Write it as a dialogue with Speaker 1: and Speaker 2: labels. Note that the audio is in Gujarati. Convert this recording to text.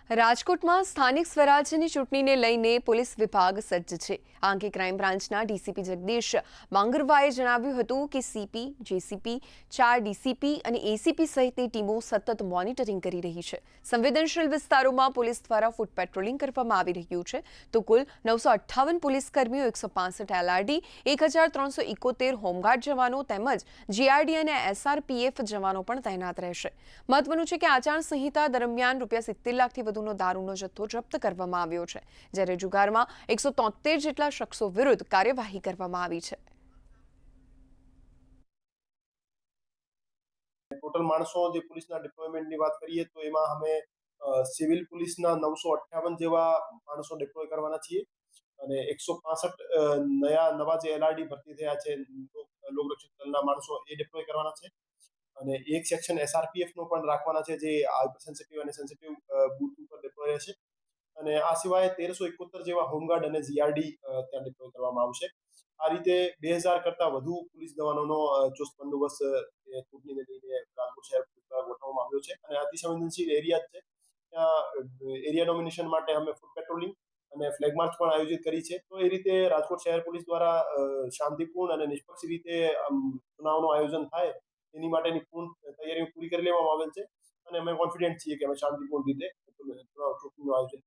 Speaker 1: રાજકોટમાં સ્થાનિક સ્વરાજ્યની ચૂંટણીને લઈને પોલીસ વિભાગ સજ્જ છે। આ અંગે ક્રાઇમ બ્રાન્ચના ડીસીપી જગદીશ માંગરવાએ જણાવ્યું હતું કે સીપી, જેસીપી, 4 ડીસીપી અને એસીપી સહિતની ટીમો સતત મોનિટરિંગ કરી રહી છે। સંવેદનશીલ વિસ્તારોમાં પોલીસ દ્વારા ફૂટ પેટ્રોલિંગ કરવામાં આવી રહ્યું છે, તો કુલ 958 પોલીસ કર્મીઓ, 165 એલઆરડી, 1371 હોમગાર્ડ જવાનો તેમજ જીઆરડી અને એસઆરપીએફ જવાનો પણ તૈનાત રહેશે। મહત્વનું છે કે આચારસંહિતા દરમિયાન ₹70 લાખથી વધુનો દારૂનો જથ્થો જપ્ત કરવામાં આવ્યો છે, જ્યારે જુગારમાં 173 જેટલા શખ્સો વિરુદ્ધ કાર્યવાહી કરવામાં આવી છે।
Speaker 2: ટોટલ માણસો જે પોલીસના ડિપ્લોયમેન્ટની વાત કરીએ તો એમાં અમે સિવિલ પોલીસના 958 જેવા માણસો ડિપ્લોય કરવાના છીએ અને 165 નવા જે એલઆરડી ભરતી થયા છે લોકરક્ષક દળના માણસો એ ડિપ્લોય કરવાના છે અને એક સેક્શન એસઆરપીએફ નો પણ રાખવાના છે જે હાઈપર સેન્સિટિવ અને સેન્સિટિવ બૂથ ઉપર ડિપ્લોય રહેશે અને આ સિવાય 1371 જેવા હોમગાર્ડ અને જીઆરડી ત્યાં ડિપ્લોય કરવામાં આવશે। આ રીતે 2000 કરતા વધુ પોલીસ જવાનોનો ચુસ્ત બંદોબસ્ત ચૂંટણીને લઈને રાજકોટ શહેર દ્વારા ગોઠવવામાં આવ્યો છે અને અતિ સંવેદનશીલ એરિયા છે ત્યાં એરિયા ડોમિનેશન માટે અમે ફૂટ પેટ્રોલિંગ અને ફ્લેગ માર્ચ પણ આયોજિત કરી છે। તો એ રીતે રાજકોટ શહેર પોલીસ દ્વારા શાંતિપૂર્ણ અને નિષ્પક્ષ રીતે ચુનાવનું આયોજન થાય એની માટેની પૂર્ણ તૈયારીઓ પૂરી કરી લેવામાં આવેલ છે અને અમે કોન્ફિડન્ટ છીએ કે અમે શાંતિપૂર્ણ રીતે ચૂંટણીનું આયોજન